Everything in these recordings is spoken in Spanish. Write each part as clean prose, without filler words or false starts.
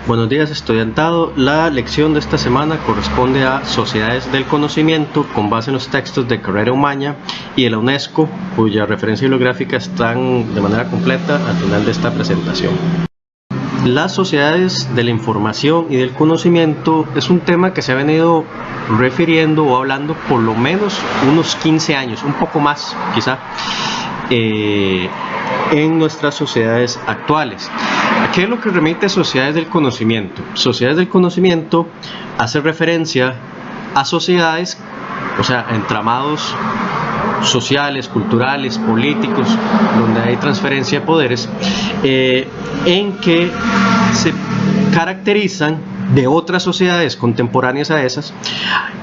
Buenos días, estudiantado. La lección de esta semana corresponde a Sociedades del Conocimiento con base en los textos de Carrera Umaña y de la UNESCO, cuya referencia bibliográfica están de manera completa al final de esta presentación. Las sociedades de la información y del conocimiento es un tema que se ha venido refiriendo o hablando por lo menos unos 15 años, un poco más quizá, en nuestras sociedades actuales. ¿A qué es lo que remite sociedades del conocimiento? Sociedades del conocimiento hace referencia a sociedades, o sea, a entramados sociales, culturales, políticos, donde hay transferencia de poderes, en que se caracterizan de otras sociedades contemporáneas a esas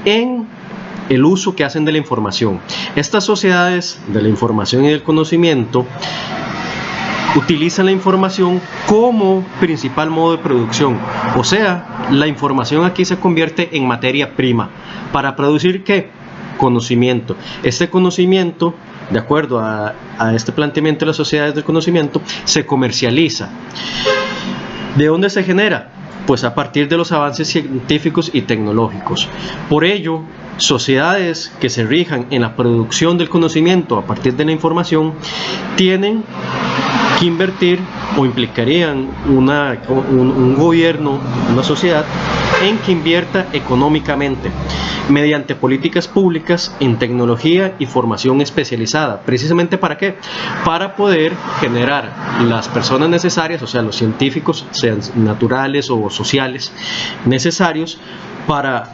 en el uso que hacen de la información. Estas sociedades de la información y del conocimiento utilizan la información como principal modo de producción, o sea, la información aquí se convierte en materia prima. ¿Para producir qué? Conocimiento. Este conocimiento, de acuerdo a este planteamiento de las sociedades del conocimiento, se comercializa. ¿De dónde se genera? Pues a partir de los avances científicos y tecnológicos. Por ello, sociedades que se rijan en la producción del conocimiento a partir de la información tienen que invertir o implicarían un gobierno, una sociedad, en que invierta económicamente mediante políticas públicas en tecnología y formación especializada. ¿Precisamente para qué? Para poder generar las personas necesarias, o sea, los científicos, sean naturales o sociales, necesarios para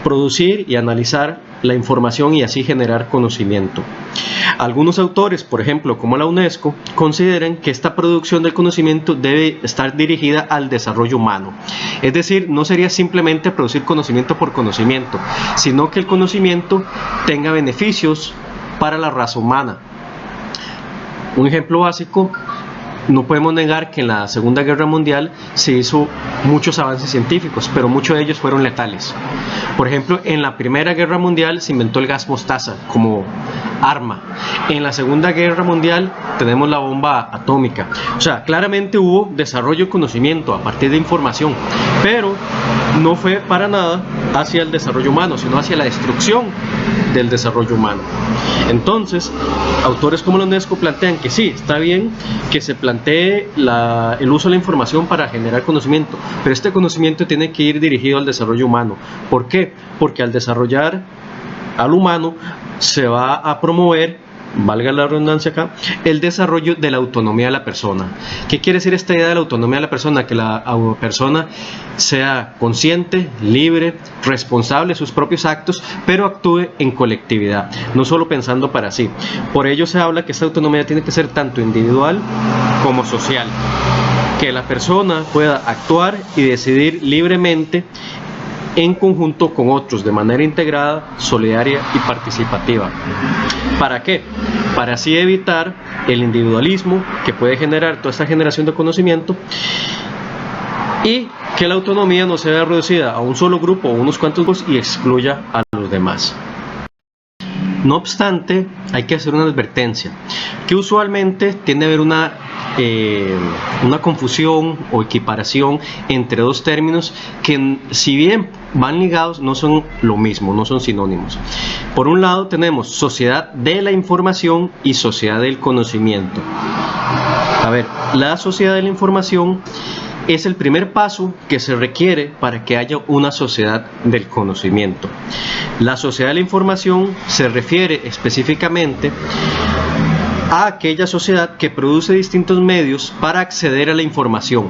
producir y analizar la información y así generar conocimiento. Algunos autores, por ejemplo, como la UNESCO, consideran que esta producción del conocimiento debe estar dirigida al desarrollo humano. Es decir, no sería simplemente producir conocimiento por conocimiento, sino que el conocimiento tenga beneficios para la raza humana. Un ejemplo básico: no podemos negar que en la Segunda Guerra Mundial se hizo muchos avances científicos, pero muchos de ellos fueron letales. Por ejemplo, en la Primera Guerra Mundial se inventó el gas mostaza como arma. En la Segunda Guerra Mundial tenemos la bomba atómica. O sea, claramente hubo desarrollo de conocimiento a partir de información, pero no fue para nada hacia el desarrollo humano, sino hacia la destrucción del desarrollo humano. Entonces, autores como la UNESCO plantean que sí, está bien que se plantee el uso de la información para generar conocimiento, pero este conocimiento tiene que ir dirigido al desarrollo humano. ¿Por qué? Porque al desarrollar al humano se va a promover, valga la redundancia acá, el desarrollo de la autonomía de la persona. ¿Qué quiere decir esta idea de la autonomía de la persona? Que la persona sea consciente, libre, responsable de sus propios actos, pero actúe en colectividad, no solo pensando para sí. Por ello se habla que esta autonomía tiene que ser tanto individual como social, que la persona pueda actuar y decidir libremente en conjunto con otros, de manera integrada, solidaria y participativa. ¿Para qué? Para así evitar el individualismo que puede generar toda esta generación de conocimiento y que la autonomía no sea reducida a un solo grupo o unos cuantos grupos y excluya a los demás. No obstante, hay que hacer una advertencia, que usualmente tiende a haber una confusión o equiparación entre dos términos que, si bien van ligados, no son lo mismo, no son sinónimos. Por un lado tenemos sociedad de la información y sociedad del conocimiento. A ver, la sociedad de la información es el primer paso que se requiere para que haya una sociedad del conocimiento. La sociedad de la información se refiere específicamente a aquella sociedad que produce distintos medios para acceder a la información,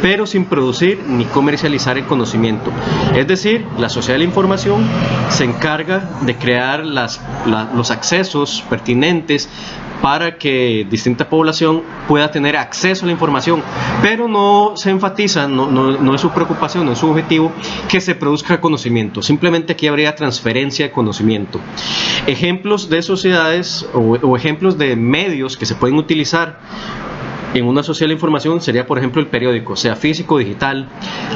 pero sin producir ni comercializar el conocimiento. Es decir, la sociedad de la información se encarga de crear los accesos pertinentes para que distinta población pueda tener acceso a la información, pero no se enfatiza, no es su preocupación, no es su objetivo que se produzca conocimiento. Simplemente aquí habría transferencia de conocimiento. Ejemplos de sociedades o ejemplos de medios que se pueden utilizar en una sociedad de la información sería, por ejemplo, el periódico, sea físico o digital,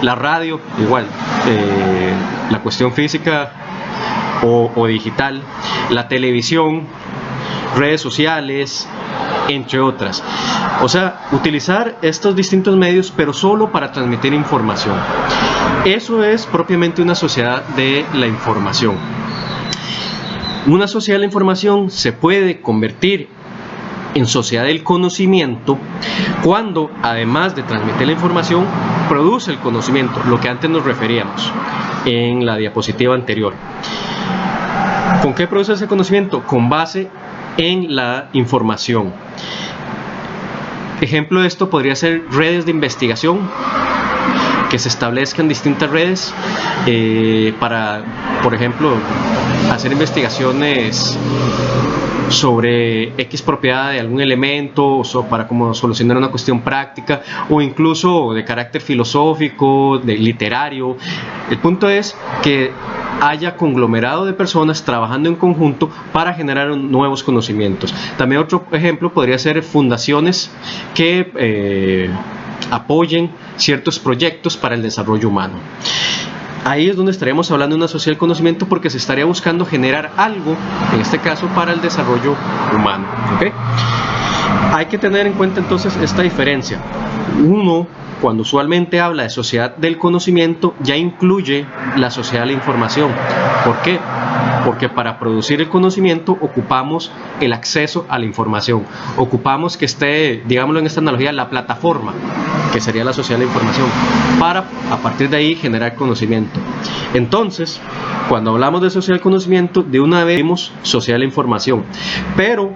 la radio, igual, la cuestión física o digital, la televisión, redes sociales, entre otras. O sea, utilizar estos distintos medios, pero solo para transmitir información. Eso es propiamente una sociedad de la información. Una sociedad de la información se puede convertir en sociedad del conocimiento cuando, además de transmitir la información, produce el conocimiento, lo que antes nos referíamos en la diapositiva anterior. ¿Con qué produce ese conocimiento? Con base en la información. Ejemplo de esto podría ser redes de investigación, que se establezcan distintas redes para, por ejemplo, hacer investigaciones sobre X propiedad de algún elemento, o para cómo solucionar una cuestión práctica, o incluso de carácter filosófico, de literario. El punto es que haya conglomerado de personas trabajando en conjunto para generar nuevos conocimientos. También otro ejemplo podría ser fundaciones que apoyen ciertos proyectos para el desarrollo humano. Ahí es donde estaríamos hablando de una sociedad del conocimiento, porque se estaría buscando generar algo, en este caso para el desarrollo humano. ¿Okay? Hay que tener en cuenta entonces esta diferencia. Uno, cuando usualmente habla de sociedad del conocimiento, ya incluye la sociedad de la información. ¿Por qué? Porque para producir el conocimiento ocupamos el acceso a la información. Ocupamos que esté, digámoslo en esta analogía, la plataforma, que sería la sociedad de la información, para a partir de ahí generar conocimiento. Entonces, cuando hablamos de sociedad del conocimiento, de una vez vemos sociedad de la información. Pero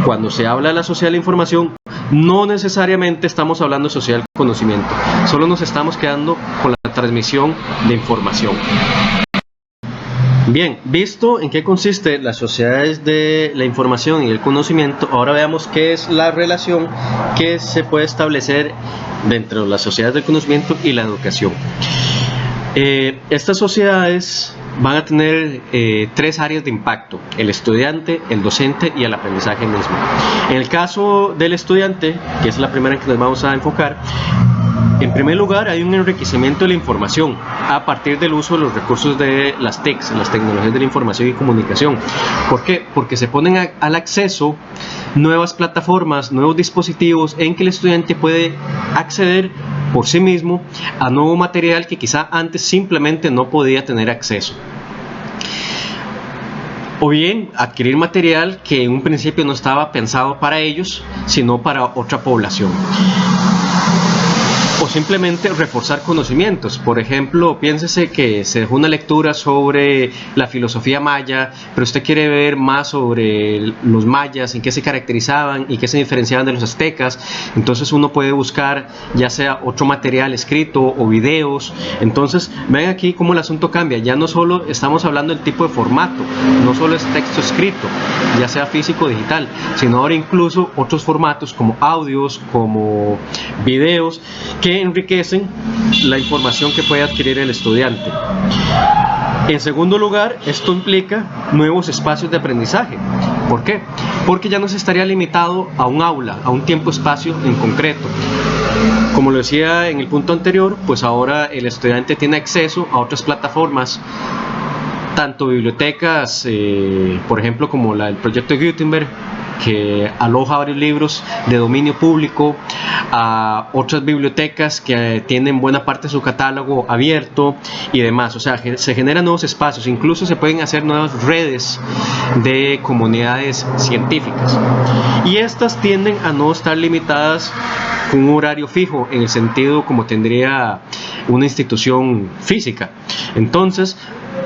cuando se habla de la sociedad de la información, no necesariamente estamos hablando de sociedad del conocimiento, solo nos estamos quedando con la transmisión de información. Bien, visto en qué consiste las sociedades de la información y el conocimiento, ahora veamos qué es la relación que se puede establecer dentro de las sociedades del conocimiento y la educación. Estas sociedades van a tener tres áreas de impacto: el estudiante, el docente y el aprendizaje mismo. En el caso del estudiante, que es la primera en que nos vamos a enfocar, en primer lugar hay un enriquecimiento de la información a partir del uso de los recursos de las TICs, las tecnologías de la información y comunicación. ¿Por qué? Porque se ponen al acceso nuevas plataformas, nuevos dispositivos en que el estudiante puede acceder por sí mismo a nuevo material que quizá antes simplemente no podía tener acceso. O bien adquirir material que en un principio no estaba pensado para ellos, sino para otra población. O simplemente reforzar conocimientos. Por ejemplo, piénsese que se dejó una lectura sobre la filosofía maya, pero usted quiere ver más sobre los mayas, en qué se caracterizaban y qué se diferenciaban de los aztecas. Entonces uno puede buscar ya sea otro material escrito o videos. Entonces ven aquí cómo el asunto cambia. Ya no solo estamos hablando del tipo de formato, no solo es texto escrito, ya sea físico o digital, sino ahora incluso otros formatos como audios, como videos, que enriquecen la información que puede adquirir el estudiante. En segundo lugar, esto implica nuevos espacios de aprendizaje. ¿Por qué? Porque ya no se estaría limitado a un aula, a un tiempo-espacio en concreto. Como lo decía en el punto anterior, pues ahora el estudiante tiene acceso a otras plataformas, tanto bibliotecas, por ejemplo, como la del proyecto Gutenberg, que aloja varios libros de dominio público, a otras bibliotecas que tienen buena parte de su catálogo abierto y demás. O sea, se generan nuevos espacios, incluso se pueden hacer nuevas redes de comunidades científicas. Y estas tienden a no estar limitadas con un horario fijo, en el sentido como tendría una institución física. Entonces,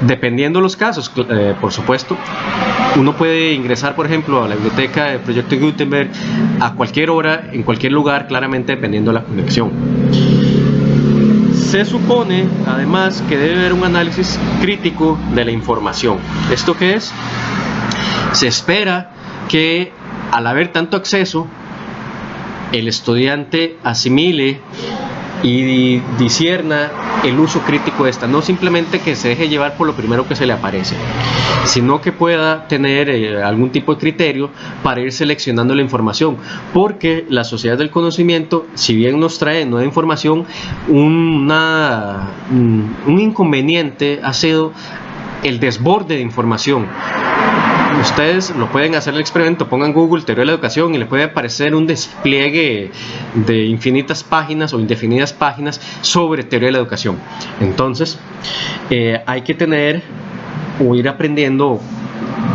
dependiendo de los casos, por supuesto, uno puede ingresar, por ejemplo, a la biblioteca del proyecto Gutenberg a cualquier hora, en cualquier lugar, claramente dependiendo de la conexión. Se supone, además, que debe haber un análisis crítico de la información. ¿Esto qué es? Se espera que, al haber tanto acceso, el estudiante asimile y discierna el uso crítico de esta, no simplemente que se deje llevar por lo primero que se le aparece, sino que pueda tener algún tipo de criterio para ir seleccionando la información, porque la sociedad del conocimiento, si bien nos trae nueva información, un inconveniente ha sido el desborde de información. ustedes lo pueden hacer el experimento, pongan Google teoría de la educación y le puede aparecer un despliegue de infinitas páginas o indefinidas páginas sobre teoría de la educación. Entonces hay que tener o ir aprendiendo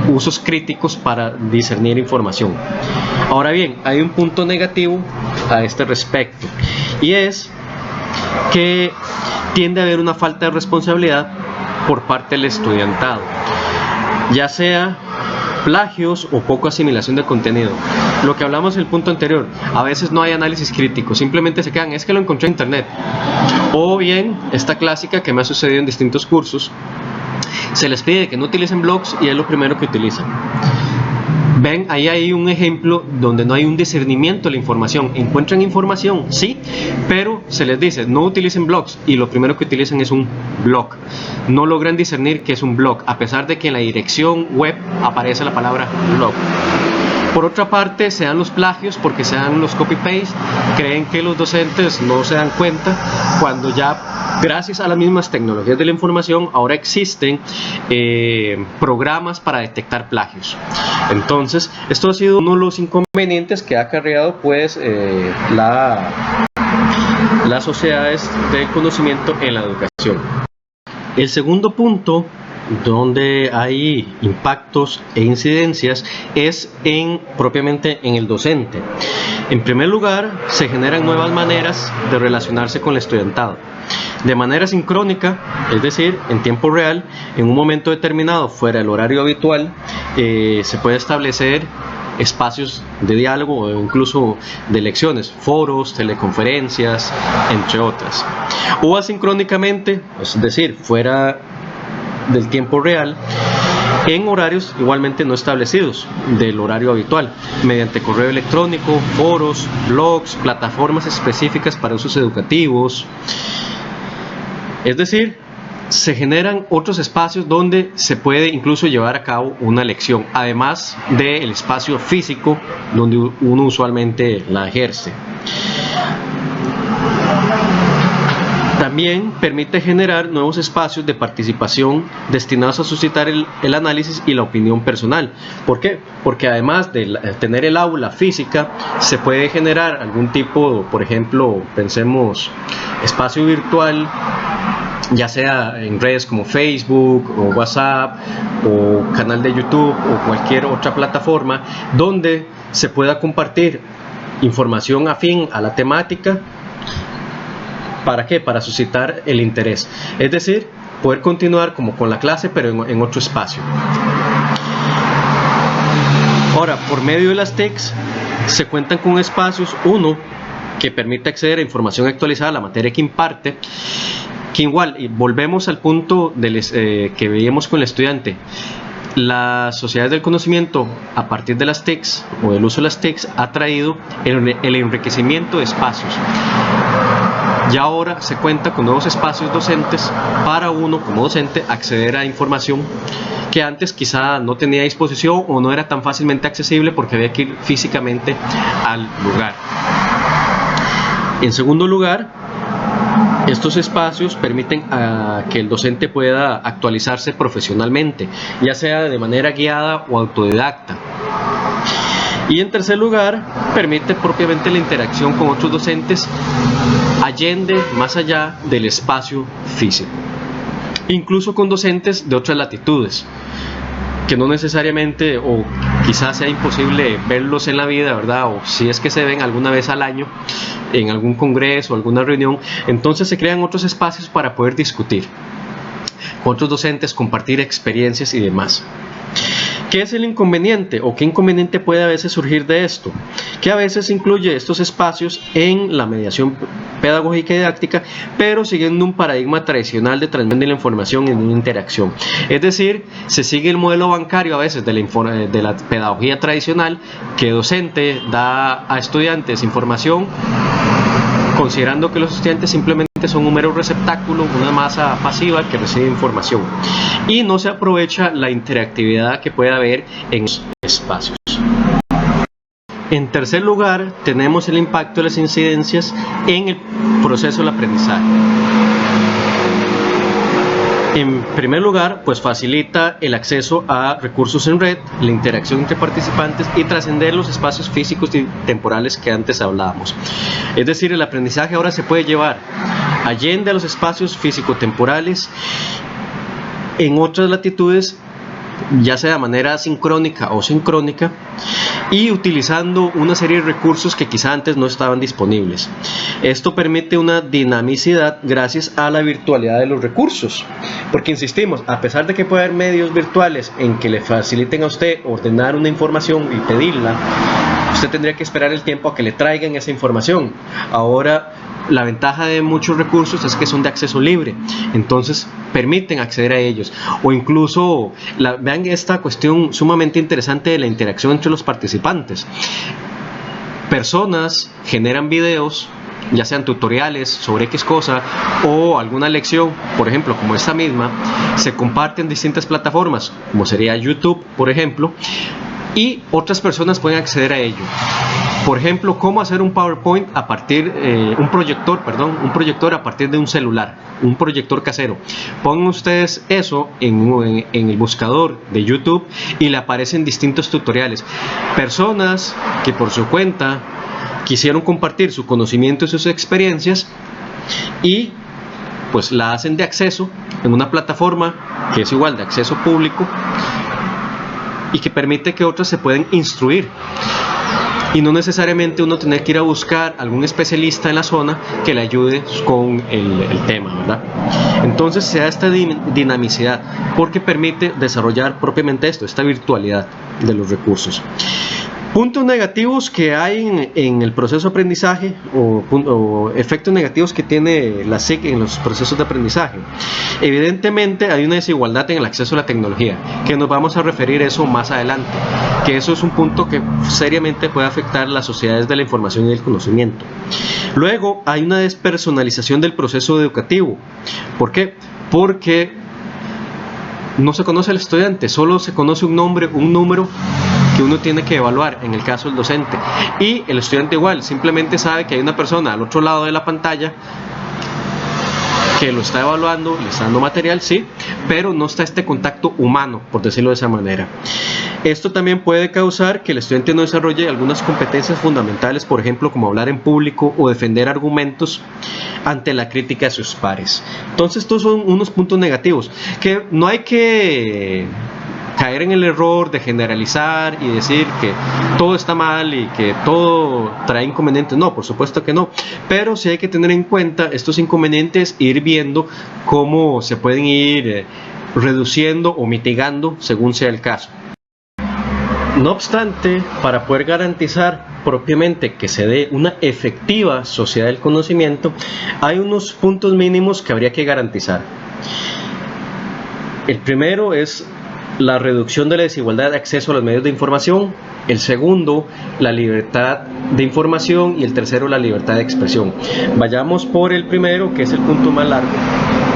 usos críticos para discernir información. Ahora bien, hay un punto negativo a este respecto, y es que tiende a haber una falta de responsabilidad por parte del estudiantado, ya sea plagios o poca asimilación de contenido. Lo que hablamos en el punto anterior, a veces no hay análisis crítico, simplemente se quedan, es que lo encontré en internet. O bien, esta clásica que me ha sucedido en distintos cursos, se les pide que no utilicen blogs y es lo primero que utilizan. Ven, ahí hay un ejemplo donde no hay un discernimiento de la información. Encuentran información, sí, pero se les dice no utilicen blogs y lo primero que utilizan es un blog. No logran discernir que es un blog, a pesar de que en la dirección web aparece la palabra blog. Por otra parte, se dan los plagios porque se dan los copy-paste. Creen que los docentes no se dan cuenta cuando ya, gracias a las mismas tecnologías de la información, ahora existen programas para detectar plagios. Entonces, esto ha sido uno de los inconvenientes que ha acarreado pues las sociedades del conocimiento en la educación. El segundo punto donde hay impactos e incidencias es propiamente en el docente. En primer lugar, se generan nuevas maneras de relacionarse con el estudiantado. De manera sincrónica, es decir, en tiempo real, en un momento determinado, fuera del horario habitual, se puede establecer espacios de diálogo o incluso de lecciones, foros, teleconferencias, entre otras. O asincrónicamente, es decir, fuera del tiempo real, en horarios igualmente no establecidos del horario habitual, mediante correo electrónico, foros, blogs, plataformas específicas para usos educativos. Es decir, se generan otros espacios donde se puede incluso llevar a cabo una lección, además del espacio físico donde uno usualmente la ejerce. También permite generar nuevos espacios de participación destinados a suscitar el análisis y la opinión personal. ¿Por qué? Porque además de tener el aula física, se puede generar algún tipo, por ejemplo, pensemos, espacio virtual, ya sea en redes como Facebook o WhatsApp o canal de YouTube o cualquier otra plataforma, donde se pueda compartir información afín a la temática. ¿Para qué? Para suscitar el interés. Es decir, poder continuar como con la clase, pero en otro espacio. Ahora, por medio de las TICs, se cuentan con espacios, uno, que permite acceder a información actualizada a la materia que imparte, que igual, y volvemos al punto que veíamos con el estudiante, las sociedades del conocimiento, a partir de las TICs o del uso de las TICs, ha traído el enriquecimiento de espacios. Y ahora se cuenta con nuevos espacios docentes para uno como docente acceder a información que antes quizá no tenía a disposición o no era tan fácilmente accesible porque había que ir físicamente al lugar. En segundo lugar, estos espacios permiten que el docente pueda actualizarse profesionalmente, ya sea de manera guiada o autodidacta. Y en tercer lugar, permite propiamente la interacción con otros docentes allende, más allá del espacio físico, incluso con docentes de otras latitudes, que no necesariamente o quizás sea imposible verlos en la vida, ¿verdad? O si es que se ven alguna vez al año en algún congreso o alguna reunión, entonces se crean otros espacios para poder discutir con otros docentes, compartir experiencias y demás. ¿Qué es el inconveniente o qué inconveniente puede a veces surgir de esto? Que a veces incluye estos espacios en la mediación pedagógica y didáctica, pero siguiendo un paradigma tradicional de transmisión de la información en una interacción. Es decir, se sigue el modelo bancario a veces de la pedagogía tradicional, que docente da a estudiantes información considerando que los estudiantes simplemente son un mero receptáculo, una masa pasiva que recibe información, y no se aprovecha la interactividad que puede haber en los espacios. En tercer lugar, tenemos el impacto de las incidencias en el proceso del aprendizaje. En primer lugar, pues facilita el acceso a recursos en red, la interacción entre participantes y trascender los espacios físicos y temporales que antes hablábamos. Es decir, el aprendizaje ahora se puede llevar allende a los espacios físico-temporales en otras latitudes, ya sea de manera sincrónica o sincrónica, y utilizando una serie de recursos que quizá antes no estaban disponibles. Esto permite una dinamicidad gracias a la virtualidad de los recursos, porque insistimos, a pesar de que puede haber medios virtuales en que le faciliten a usted ordenar una información y pedirla, usted tendría que esperar el tiempo a que le traigan esa información. Ahora, la ventaja de muchos recursos es que son de acceso libre, entonces permiten acceder a ellos. O incluso, vean esta cuestión sumamente interesante de la interacción entre los participantes. Personas generan videos, ya sean tutoriales sobre X cosa o alguna lección, por ejemplo, como esta misma, se comparten en distintas plataformas, como sería YouTube, por ejemplo, y otras personas pueden acceder a ello. Por ejemplo, cómo hacer un PowerPoint a partir, un proyector a partir de un celular, un proyector casero. Pongan ustedes eso en el buscador de YouTube y le aparecen distintos tutoriales. Personas que por su cuenta quisieron compartir su conocimiento y sus experiencias y pues la hacen de acceso en una plataforma que es igual de acceso público y que permite que otros se puedan instruir. Y no necesariamente uno tener que ir a buscar algún especialista en la zona que le ayude con el tema, ¿verdad? Entonces se da esta dinamicidad porque permite desarrollar propiamente esto, esta virtualidad de los recursos. Puntos negativos que hay en el proceso de aprendizaje o efectos negativos que tiene la SIC en los procesos de aprendizaje. Evidentemente hay una desigualdad en el acceso a la tecnología, que nos vamos a referir a eso más adelante, que eso es un punto que seriamente puede afectar las sociedades de la información y del conocimiento. Luego hay una despersonalización del proceso educativo. ¿Por qué? Porque no se conoce al estudiante, solo se conoce un nombre, un número que uno tiene que evaluar, en el caso del docente, y el estudiante igual, simplemente sabe que hay una persona al otro lado de la pantalla que lo está evaluando, le está dando material, sí, pero no está este contacto humano, por decirlo de esa manera. Esto también puede causar que el estudiante no desarrolle algunas competencias fundamentales, por ejemplo, como hablar en público o defender argumentos ante la crítica de sus pares. Entonces, estos son unos puntos negativos, que no hay que caer en el error de generalizar y decir que todo está mal y que todo trae inconvenientes. No, por supuesto que no, pero sí hay que tener en cuenta estos inconvenientes e ir viendo cómo se pueden ir reduciendo o mitigando según sea el caso. No obstante, para poder garantizar propiamente que se dé una efectiva sociedad del conocimiento, hay unos puntos mínimos que habría que garantizar. El primero es la reducción de la desigualdad de acceso a los medios de información, el segundo, la libertad de información, y el tercero, la libertad de expresión. Vayamos por el primero, que es el punto más largo,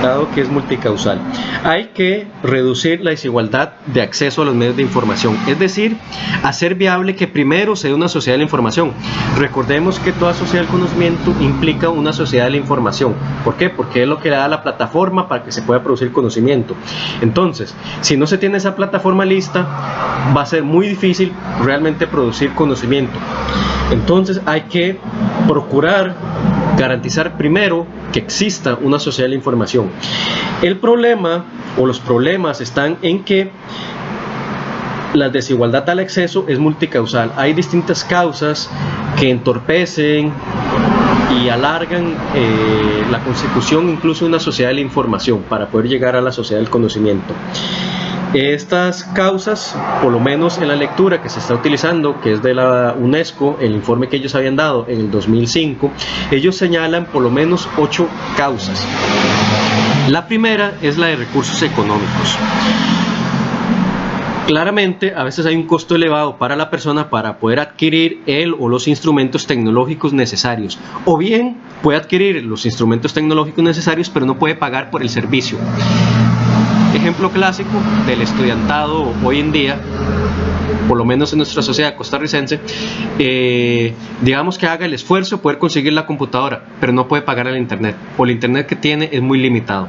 dado que es multicausal. Hay que reducir la desigualdad de acceso a los medios de información, es decir, hacer viable que primero se dé una sociedad de la información. Recordemos que toda sociedad del conocimiento implica una sociedad de la información. ¿Por qué? Porque es lo que le da la plataforma para que se pueda producir conocimiento. Entonces, si no se tiene esa plataforma lista, va a ser muy difícil realmente producir conocimiento. Entonces hay que procurar garantizar primero que exista una sociedad de la información. El problema o los problemas están en que la desigualdad al acceso es multicausal. Hay distintas causas que entorpecen y alargan la consecución incluso de una sociedad de la información para poder llegar a la sociedad del conocimiento. Estas causas, por lo menos en la lectura que se está utilizando, que es de la UNESCO, el informe que ellos habían dado en el 2005, ellos señalan por lo menos 8 causas. La primera es la de recursos económicos. Claramente, a veces hay un costo elevado para la persona para poder adquirir el o los instrumentos tecnológicos necesarios, o bien puede adquirir los instrumentos tecnológicos necesarios pero no puede pagar por el servicio. ejemplo clásico del estudiantado hoy en día, por lo menos en nuestra sociedad costarricense, digamos que haga el esfuerzo de poder conseguir la computadora, pero no puede pagar el internet, o el internet que tiene es muy limitado.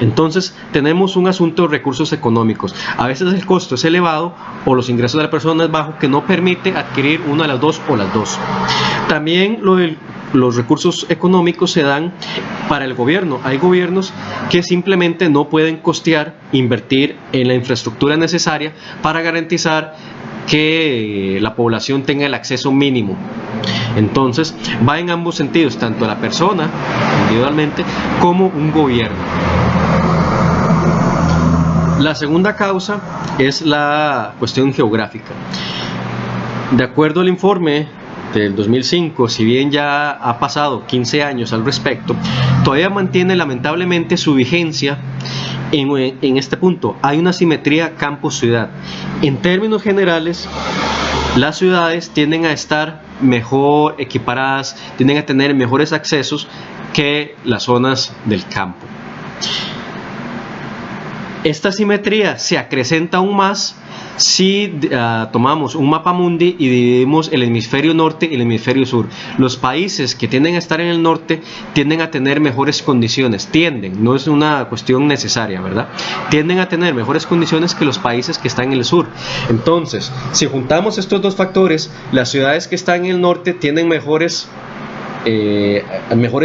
Entonces tenemos un asunto de recursos económicos. A veces el costo es elevado o los ingresos de la persona es bajo, que no permite adquirir una de las dos o las dos. También los recursos económicos se dan para el gobierno. Hay gobiernos que simplemente no pueden costear, invertir en la infraestructura necesaria para garantizar que la población tenga el acceso mínimo. Entonces va en ambos sentidos, tanto la persona individualmente como un gobierno. La segunda causa es la cuestión geográfica. De acuerdo al informe del 2005, si bien ya ha pasado 15 años al respecto, todavía mantiene lamentablemente su vigencia en este punto. Hay una simetría campo-ciudad. En términos generales, las ciudades tienden a estar mejor equiparadas, tienden a tener mejores accesos que las zonas del campo. Esta simetría se acrecenta aún más si tomamos un mapa mundi y dividimos el hemisferio norte y el hemisferio sur. Los países que tienden a estar en el norte tienden a tener mejores condiciones, no es una cuestión necesaria, ¿verdad? Tienden a tener mejores condiciones que los países que están en el sur. Entonces, si juntamos estos dos factores, las ciudades que están en el norte tienen mejores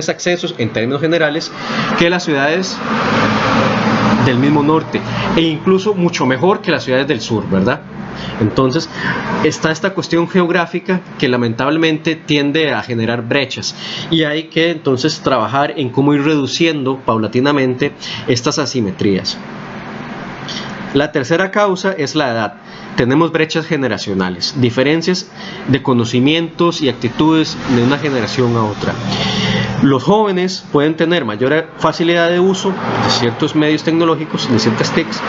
accesos en términos generales que las ciudades del mismo norte, e incluso mucho mejor que las ciudades del sur, ¿verdad? Entonces está esta cuestión geográfica que lamentablemente tiende a generar brechas, y hay que entonces trabajar en cómo ir reduciendo paulatinamente estas asimetrías. La tercera causa es la edad. Tenemos brechas generacionales, diferencias de conocimientos y actitudes de una generación a otra. Los jóvenes pueden tener mayor facilidad de uso de ciertos medios tecnológicos, de ciertas TICs,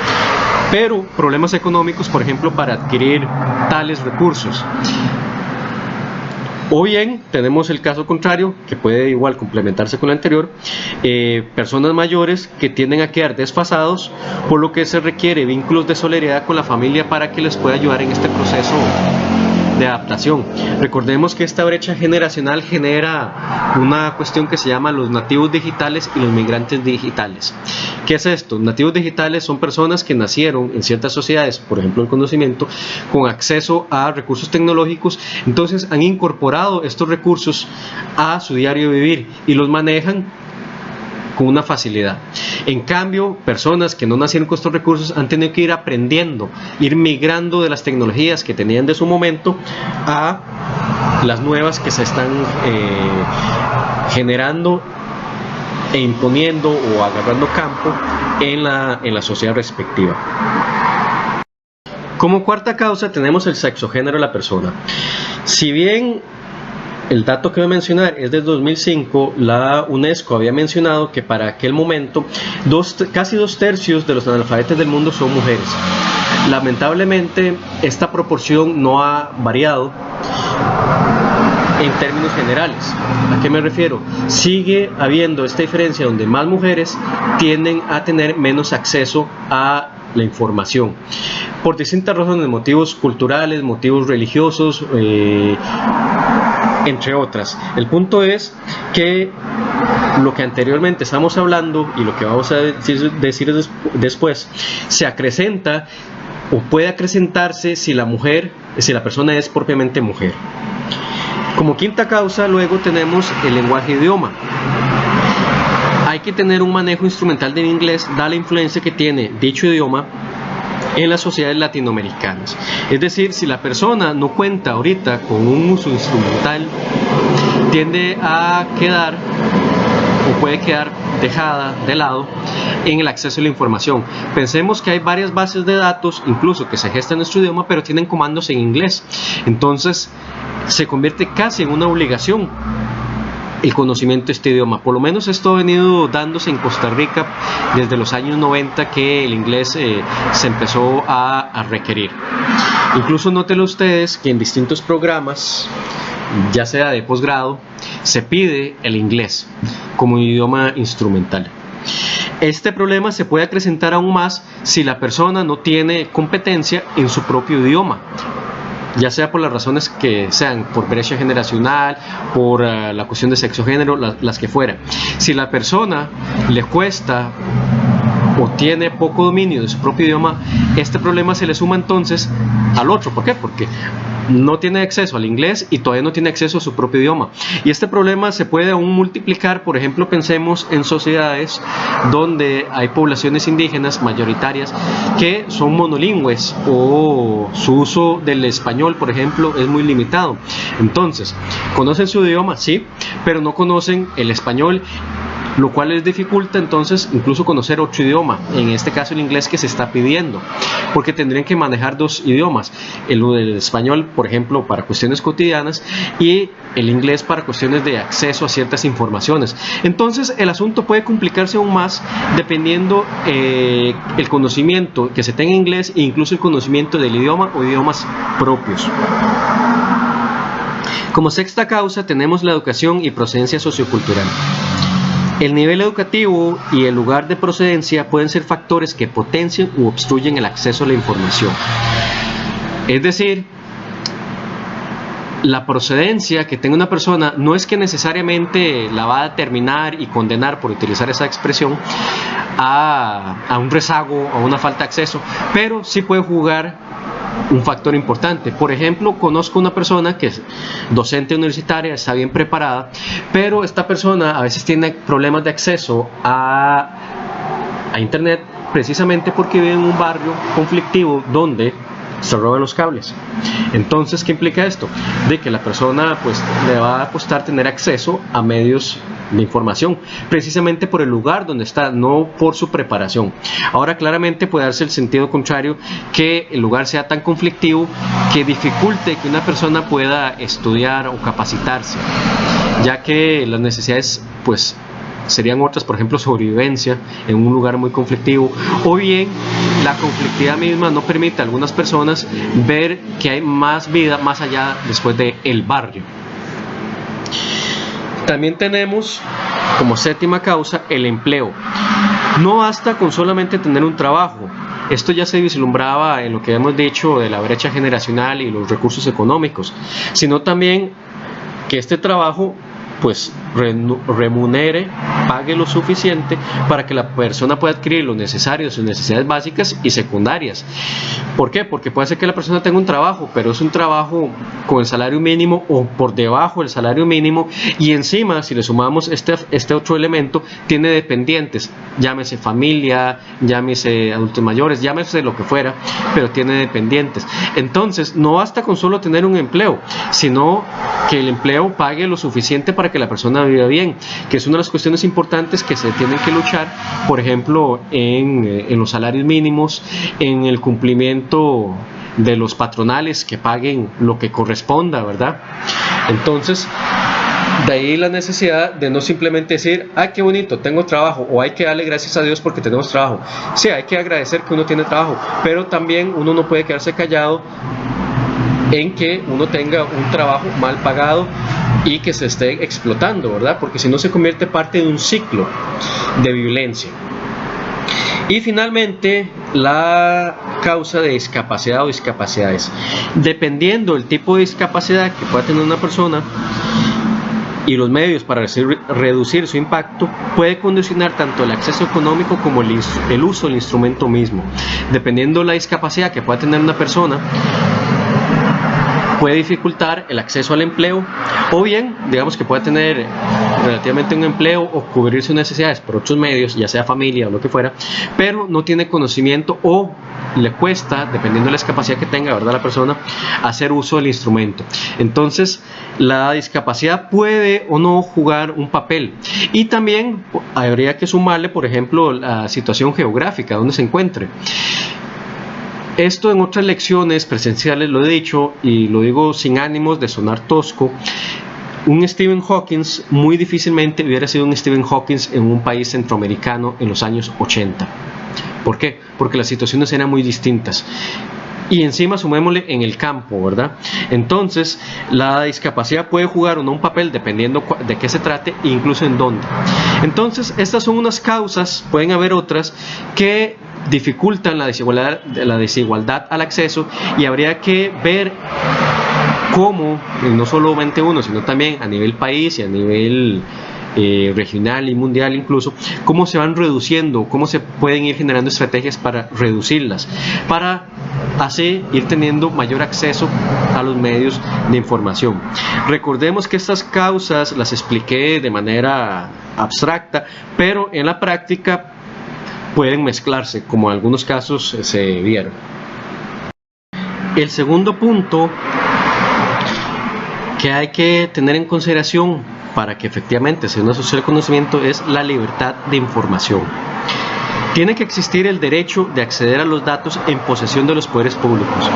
pero problemas económicos, por ejemplo, para adquirir tales recursos. O bien tenemos el caso contrario, que puede igual complementarse con lo anterior, personas mayores que tienden a quedar desfasados, por lo que se requiere vínculos de solidaridad con la familia para que les pueda ayudar en este proceso de adaptación. Recordemos que esta brecha generacional genera una cuestión que se llama los nativos digitales y los migrantes digitales. ¿Qué es esto? Nativos digitales son personas que nacieron en ciertas sociedades, por ejemplo el conocimiento, con acceso a recursos tecnológicos, entonces han incorporado estos recursos a su diario vivir y los manejan con una facilidad. En cambio, personas que no nacieron con estos recursos han tenido que ir aprendiendo, ir migrando de las tecnologías que tenían de su momento a las nuevas que se están generando e imponiendo o agarrando campo en la sociedad respectiva. Como cuarta causa tenemos el sexo, género de la persona. Si bien el dato que voy a mencionar es del 2005, la UNESCO había mencionado que para aquel momento casi 2/3 de los analfabetos del mundo son mujeres. Lamentablemente esta proporción no ha variado en términos generales. ¿A qué me refiero? Sigue habiendo esta diferencia donde más mujeres tienden a tener menos acceso a la información por distintas razones, motivos culturales, motivos religiosos, entre otras. El punto es que lo que anteriormente estamos hablando y lo que vamos a decir después se acrecenta o puede acrecentarse si la persona es propiamente mujer. Como quinta causa, luego tenemos el lenguaje idioma. Hay que tener un manejo instrumental del inglés, dada la influencia que tiene dicho idioma en las sociedades latinoamericanas. Es decir, si la persona no cuenta ahorita con un uso instrumental, tiende a quedar o puede quedar dejada de lado en el acceso a la información. Pensemos que hay varias bases de datos, incluso que se gestan en nuestro idioma, pero tienen comandos en inglés. Entonces, se convierte casi en una obligación el conocimiento de este idioma. Por lo menos esto ha venido dándose en Costa Rica desde los años 90, que el inglés se empezó a requerir. Incluso nótenlo ustedes que en distintos programas, ya sea de posgrado, se pide el inglés como idioma instrumental. Este problema se puede acrecentar aún más si la persona no tiene competencia en su propio idioma, ya sea por las razones que sean, por brecha generacional, por la cuestión de sexo género, las que fuera. Si la persona le cuesta o tiene poco dominio de su propio idioma, este problema se le suma entonces al otro. ¿Por qué? Porque no tiene acceso al inglés y todavía no tiene acceso a su propio idioma. Y este problema se puede aún multiplicar. Por ejemplo, pensemos en sociedades donde hay poblaciones indígenas mayoritarias que son monolingües o su uso del español, por ejemplo, es muy limitado. Entonces, conocen su idioma, sí, pero no conocen el español, lo cual les dificulta entonces incluso conocer otro idioma, en este caso el inglés que se está pidiendo, porque tendrían que manejar dos idiomas, el español, por ejemplo, para cuestiones cotidianas, y el inglés para cuestiones de acceso a ciertas informaciones. Entonces el asunto puede complicarse aún más dependiendo el conocimiento que se tenga en inglés e incluso el conocimiento del idioma o idiomas propios. Como sexta causa tenemos la educación y procedencia sociocultural. El nivel educativo y el lugar de procedencia pueden ser factores que potencien u obstruyen el acceso a la información. Es decir, la procedencia que tenga una persona no es que necesariamente la va a determinar y condenar, por utilizar esa expresión, a un rezago, a una falta de acceso, pero sí puede jugar un factor importante. Por ejemplo, conozco una persona que es docente universitaria, está bien preparada, pero esta persona a veces tiene problemas de acceso a internet, precisamente porque vive en un barrio conflictivo donde se roban los cables. Entonces, ¿qué implica esto? De que la persona pues le va a costar tener acceso a medios de información, precisamente por el lugar donde está, no por su preparación. Ahora, claramente puede darse el sentido contrario, que el lugar sea tan conflictivo que dificulte que una persona pueda estudiar o capacitarse, ya que las necesidades pues serían otras, por ejemplo sobrevivencia en un lugar muy conflictivo, o bien la conflictividad misma no permite a algunas personas ver que hay más vida más allá después del barrio. También tenemos como séptima causa el empleo. No basta con solamente tener un trabajo. Esto ya se vislumbraba en lo que hemos dicho de la brecha generacional y los recursos económicos, sino también que este trabajo pues remunere, pague lo suficiente para que la persona pueda adquirir lo necesario, sus necesidades básicas y secundarias. ¿Por qué? Porque puede ser que la persona tenga un trabajo, pero es un trabajo con el salario mínimo o por debajo del salario mínimo, y encima, si le sumamos este otro elemento, tiene dependientes, llámese familia, llámese adultos mayores, llámese lo que fuera, pero tiene dependientes. Entonces, no basta con solo tener un empleo, sino que el empleo pague lo suficiente para que la persona viva bien, que es una de las cuestiones importantes que se tienen que luchar, por ejemplo, en los salarios mínimos, en el cumplimiento de los patronales que paguen lo que corresponda, ¿verdad? Entonces, de ahí la necesidad de no simplemente decir, ¡ay, qué bonito, tengo trabajo! O hay que darle gracias a Dios porque tenemos trabajo. Sí, hay que agradecer que uno tiene trabajo, pero también uno no puede quedarse callado en que uno tenga un trabajo mal pagado y que se esté explotando, ¿verdad? Porque si no se convierte parte de un ciclo de violencia. Y finalmente, la causa de discapacidad o discapacidades. Dependiendo del tipo de discapacidad que pueda tener una persona y los medios para reducir su impacto, puede condicionar tanto el acceso económico como el uso del instrumento mismo. Dependiendo de la discapacidad que pueda tener una persona, puede dificultar el acceso al empleo, o bien, digamos que puede tener relativamente un empleo o cubrir sus necesidades por otros medios, ya sea familia o lo que fuera, pero no tiene conocimiento o le cuesta, dependiendo de la discapacidad que tenga, ¿verdad?, la persona, hacer uso del instrumento. Entonces, la discapacidad puede o no jugar un papel. Y también habría que sumarle, por ejemplo, la situación geográfica, donde se encuentre. Esto en otras lecciones presenciales lo he dicho, y lo digo sin ánimos de sonar tosco. Un Stephen Hawking muy difícilmente hubiera sido un Stephen Hawking en un país centroamericano en los años 80. ¿Por qué? Porque las situaciones eran muy distintas. y encima sumémosle en el campo, ¿verdad? Entonces, la discapacidad puede jugar o no un papel dependiendo de qué se trate, incluso en dónde. Entonces, estas son unas causas, pueden haber otras, que dificultan la desigualdad al acceso, y habría que ver cómo, no solamente uno, sino también a nivel país y a nivel regional y mundial incluso, cómo se van reduciendo, cómo se pueden ir generando estrategias para reducirlas, para así ir teniendo mayor acceso a los medios de información. Recordemos que estas causas las expliqué de manera abstracta, pero en la práctica pueden mezclarse, como en algunos casos se vieron. El segundo punto que hay que tener en consideración para que efectivamente sea una sociedad del conocimiento es la libertad de información. Tiene que existir el derecho de acceder a los datos en posesión de los poderes públicos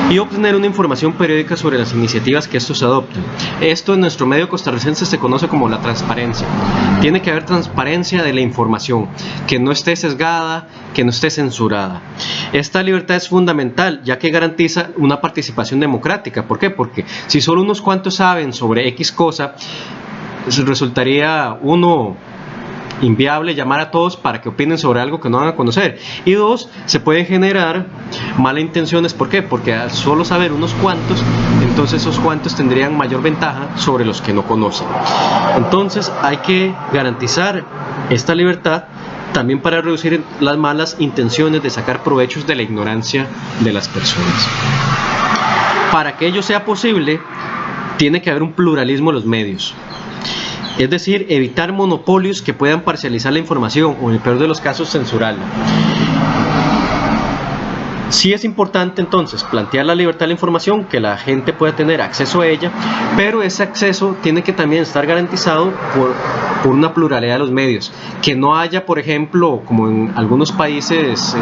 y obtener una información periódica sobre las iniciativas que estos adopten. Esto en nuestro medio costarricense se conoce como la transparencia. Tiene que haber transparencia de la información, que no esté sesgada, que no esté censurada. Esta libertad es fundamental, ya que garantiza una participación democrática. ¿Por qué? Porque si solo unos cuantos saben sobre X cosa, resultaría inviable llamar a todos para que opinen sobre algo que no van a conocer, y dos, se pueden generar malas intenciones. ¿Por qué? Porque al solo saber unos cuantos, entonces esos cuantos tendrían mayor ventaja sobre los que no conocen. Entonces hay que garantizar esta libertad también para reducir las malas intenciones de sacar provechos de la ignorancia de las personas. Para que ello sea posible, tiene que haber un pluralismo en los medios. Es decir, evitar monopolios que puedan parcializar la información o, en el peor de los casos, censurarla. Sí es importante entonces plantear la libertad de la información, que la gente pueda tener acceso a ella, pero ese acceso tiene que también estar garantizado por una pluralidad de los medios. Que no haya, por ejemplo, como en algunos países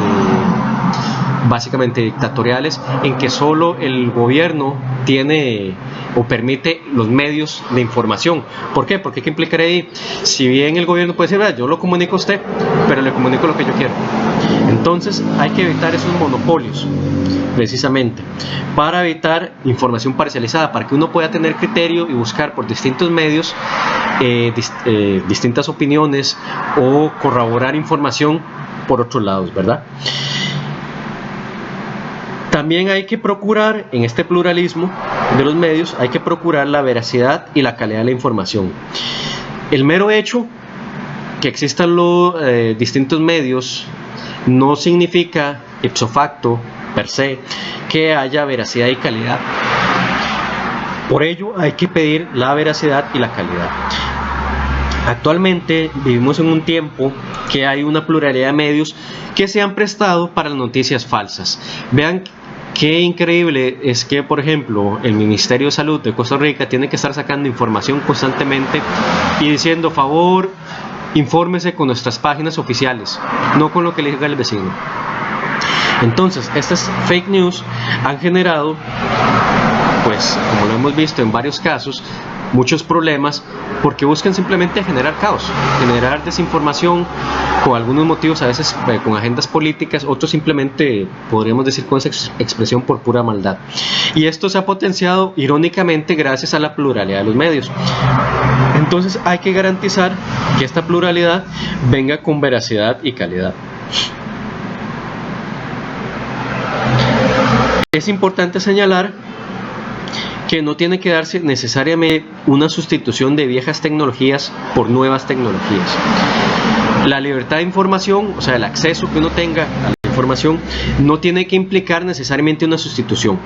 básicamente dictatoriales, en que solo el gobierno tiene o permite los medios de información. ¿Por qué? Porque ¿qué implicaría ahí? Si bien el gobierno puede decir, yo lo comunico a usted, pero le comunico lo que yo quiero. Entonces hay que evitar esos monopolios, precisamente, para evitar información parcializada, para que uno pueda tener criterio y buscar por distintos medios distintas opiniones o corroborar información por otros lados, ¿verdad? También hay que procurar, en este pluralismo de los medios, hay que procurar la veracidad y la calidad de la información. El mero hecho que existan los distintos medios no significa ipso facto, per se, que haya veracidad y calidad. Por ello hay que pedir la veracidad y la calidad. Actualmente vivimos en un tiempo que hay una pluralidad de medios que se han prestado para las noticias falsas. Vean qué increíble es que, por ejemplo, el Ministerio de Salud de Costa Rica tiene que estar sacando información constantemente y diciendo, favor, infórmese con nuestras páginas oficiales, no con lo que le diga el vecino. Entonces, estas fake news han generado, pues, como lo hemos visto en varios casos, muchos problemas, porque buscan simplemente generar caos, generar desinformación, con algunos motivos a veces con agendas políticas, otros simplemente podríamos decir con esa expresión por pura maldad. Y esto se ha potenciado irónicamente gracias a la pluralidad de los medios. Entonces hay que garantizar que esta pluralidad venga con veracidad y calidad. Es importante señalar que no tiene que darse necesariamente una sustitución de viejas tecnologías por nuevas tecnologías. La libertad de información, o sea, el acceso que uno tenga a la información, no tiene que implicar necesariamente una sustitución.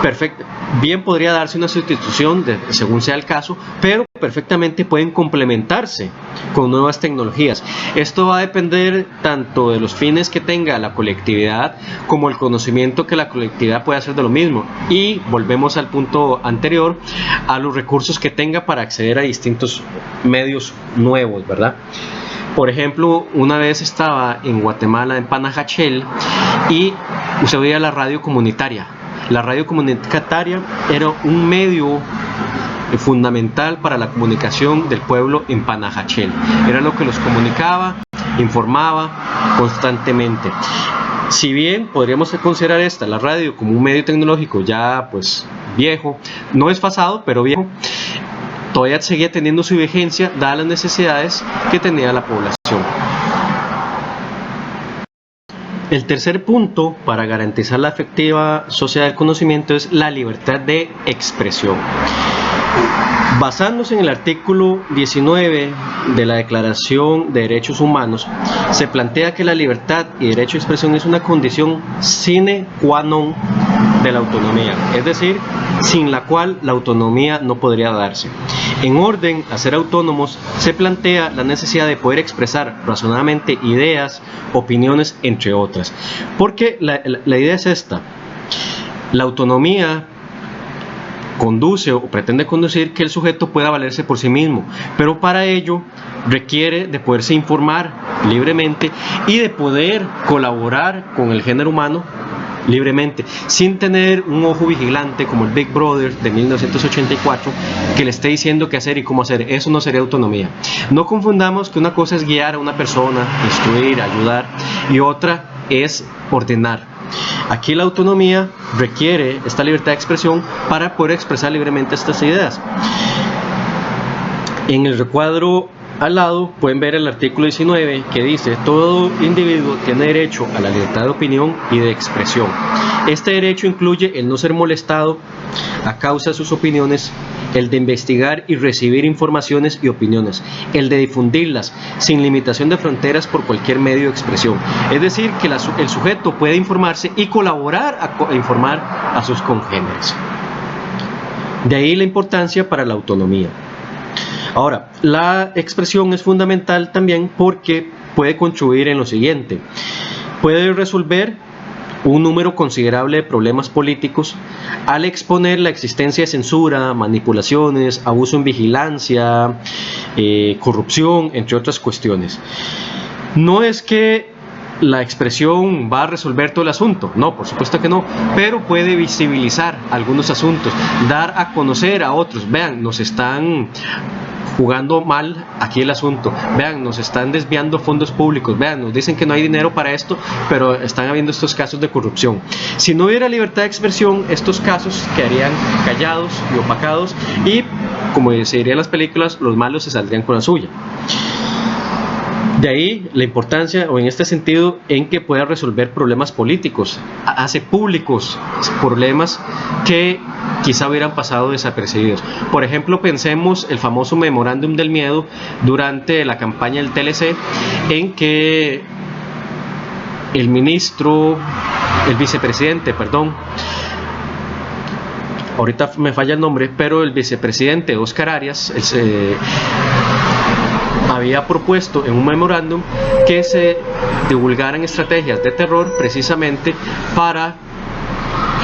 Perfecto. Bien podría darse una sustitución según sea el caso, pero perfectamente pueden complementarse con nuevas tecnologías. Esto va a depender tanto de los fines que tenga la colectividad como el conocimiento que la colectividad puede hacer de lo mismo. Y volvemos al punto anterior, a los recursos que tenga para acceder a distintos medios nuevos, ¿verdad? Por ejemplo, una vez estaba en Guatemala, en Panajachel, y se oía la radio comunitaria. La radio comunitaria era un medio fundamental para la comunicación del pueblo en Panajachel. Era lo que los comunicaba, informaba constantemente. Si bien podríamos considerar la radio, como un medio tecnológico ya pues viejo, no desfasado, pero viejo, todavía seguía teniendo su vigencia dadas las necesidades que tenía la población. El tercer punto para garantizar la efectiva sociedad del conocimiento es la libertad de expresión. Basándose en el artículo 19 de la Declaración de Derechos Humanos, se plantea que la libertad y derecho de expresión es una condición sine qua non de la autonomía, es decir, sin la cual la autonomía no podría darse. En orden a ser autónomos, se plantea la necesidad de poder expresar razonadamente ideas, opiniones, entre otras. Porque la idea es esta: la autonomía conduce o pretende conducir que el sujeto pueda valerse por sí mismo, pero para ello requiere de poderse informar libremente y de poder colaborar con el género humano libremente, sin tener un ojo vigilante como el Big Brother de 1984 que le esté diciendo qué hacer y cómo hacer. Eso no sería autonomía. No confundamos que una cosa es guiar a una persona, instruir, ayudar, y otra es ordenar. Aquí la autonomía requiere esta libertad de expresión para poder expresar libremente estas ideas. En el recuadro al lado pueden ver el artículo 19 que dice: todo individuo tiene derecho a la libertad de opinión y de expresión. Este derecho incluye el no ser molestado a causa de sus opiniones, el de investigar y recibir informaciones y opiniones, el de difundirlas sin limitación de fronteras por cualquier medio de expresión. Es decir, que el sujeto puede informarse y colaborar a informar a sus congéneres. De ahí la importancia para la autonomía. Ahora, la expresión es fundamental también porque puede contribuir en lo siguiente: puede resolver un número considerable de problemas políticos al exponer la existencia de censura, manipulaciones, abuso en vigilancia, corrupción, entre otras cuestiones. No es que la expresión va a resolver todo el asunto, no, por supuesto que no, pero puede visibilizar algunos asuntos, dar a conocer a otros: vean, nos están jugando mal aquí el asunto, vean, nos están desviando fondos públicos, vean, nos dicen que no hay dinero para esto, pero están habiendo estos casos de corrupción. Si no hubiera libertad de expresión, estos casos quedarían callados y opacados y, como se diría en las películas, los malos se saldrían con la suya. De ahí la importancia, o en este sentido, en que pueda resolver problemas políticos, hace públicos problemas que quizá hubieran pasado desapercibidos. Por ejemplo, pensemos el famoso memorándum del miedo durante la campaña del TLC, en que el vicepresidente, ahorita me falla el nombre, pero el vicepresidente Óscar Arias, había propuesto en un memorándum que se divulgaran estrategias de terror precisamente para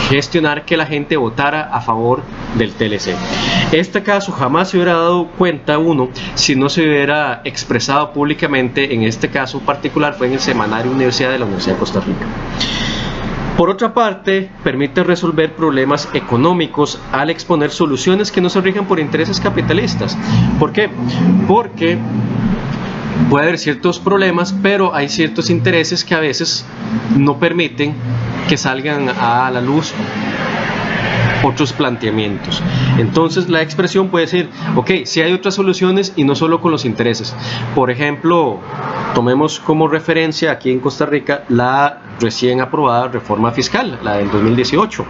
gestionar que la gente votara a favor del TLC. Este caso jamás se hubiera dado cuenta uno si no se hubiera expresado públicamente. En este caso particular fue en el semanario Universidad de la Universidad de Costa Rica. Por otra parte, permite resolver problemas económicos al exponer soluciones que no se rigen por intereses capitalistas. ¿Por qué? Porque puede haber ciertos problemas, pero hay ciertos intereses que a veces no permiten que salgan a la luz otros planteamientos. Entonces la expresión puede decir: ok, si hay otras soluciones y no solo con los intereses. Por ejemplo, tomemos como referencia aquí en Costa Rica la recién aprobada reforma fiscal, la del 2018.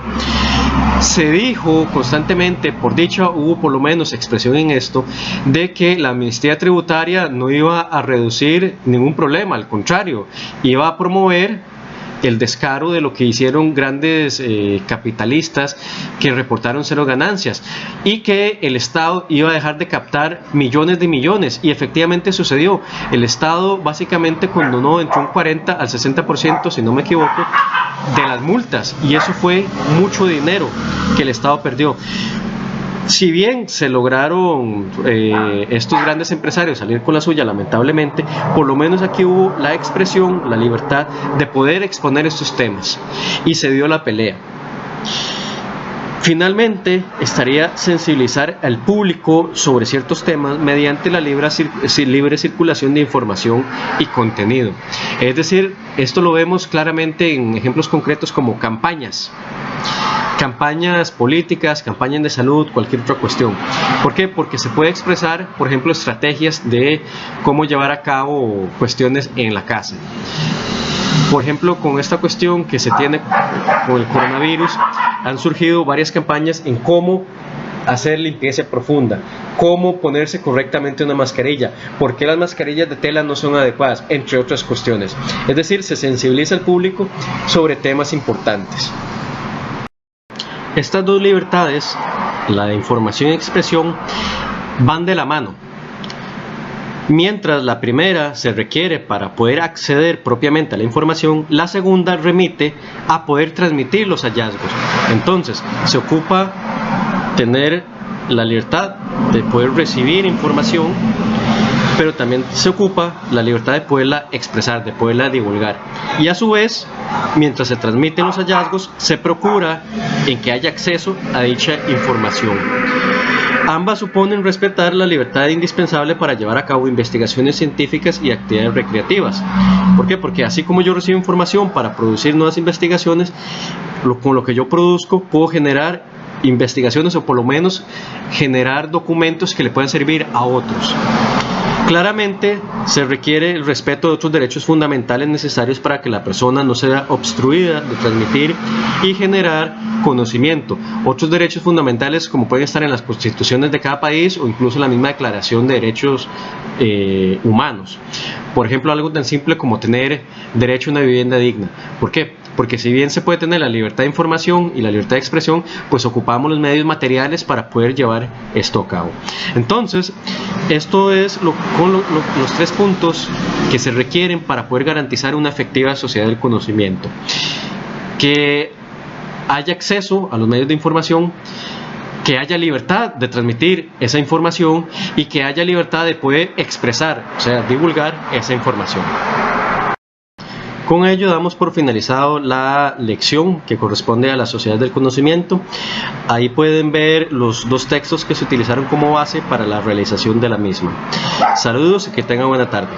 Se dijo constantemente, por dicha hubo por lo menos expresión en esto, de que la amnistía tributaria no iba a reducir ningún problema, al contrario, iba a promover el descaro de lo que hicieron grandes capitalistas que reportaron cero ganancias, y que el Estado iba a dejar de captar millones de millones, y efectivamente sucedió. El Estado básicamente condonó entre un 40 al 60%, si no me equivoco, de las multas, y eso fue mucho dinero que el Estado perdió. Si bien se lograron estos grandes empresarios salir con la suya, lamentablemente, por lo menos aquí hubo la expresión, la libertad de poder exponer estos temas, y se dio la pelea. Finalmente, estaría sensibilizar al público sobre ciertos temas mediante la libre circulación de información y contenido. Es decir, esto lo vemos claramente en ejemplos concretos como campañas políticas, campañas de salud, cualquier otra cuestión. ¿Por qué? Porque se puede expresar, por ejemplo, estrategias de cómo llevar a cabo cuestiones en la casa. Por ejemplo, con esta cuestión que se tiene con el coronavirus, han surgido varias campañas en cómo hacer limpieza profunda, cómo ponerse correctamente una mascarilla, por qué las mascarillas de tela no son adecuadas, entre otras cuestiones. Es decir, se sensibiliza al público sobre temas importantes. Estas dos libertades, la de información y expresión, van de la mano. Mientras la primera se requiere para poder acceder propiamente a la información, la segunda remite a poder transmitir los hallazgos. Entonces, se ocupa tener la libertad de poder recibir información, pero también se ocupa la libertad de poderla expresar, de poderla divulgar. Y a su vez, mientras se transmiten los hallazgos, se procura en que haya acceso a dicha información. Ambas suponen respetar la libertad indispensable para llevar a cabo investigaciones científicas y actividades recreativas. ¿Por qué? Porque así como yo recibo información para producir nuevas investigaciones, con lo que yo produzco puedo generar investigaciones o por lo menos generar documentos que le puedan servir a otros. Claramente se requiere el respeto de otros derechos fundamentales necesarios para que la persona no sea obstruida de transmitir y generar conocimiento. Otros derechos fundamentales como pueden estar en las constituciones de cada país o incluso en la misma Declaración de Derechos Humanos. Por ejemplo, algo tan simple como tener derecho a una vivienda digna. ¿Por qué? Porque si bien se puede tener la libertad de información y la libertad de expresión, pues ocupamos los medios materiales para poder llevar esto a cabo. Entonces, esto es los 3 puntos que se requieren para poder garantizar una efectiva sociedad del conocimiento. Que haya acceso a los medios de información, que haya libertad de transmitir esa información y que haya libertad de poder expresar, o sea, divulgar esa información. Con ello damos por finalizado la lección que corresponde a la sociedad del conocimiento. Ahí pueden ver los 2 textos que se utilizaron como base para la realización de la misma. Saludos y que tengan buena tarde.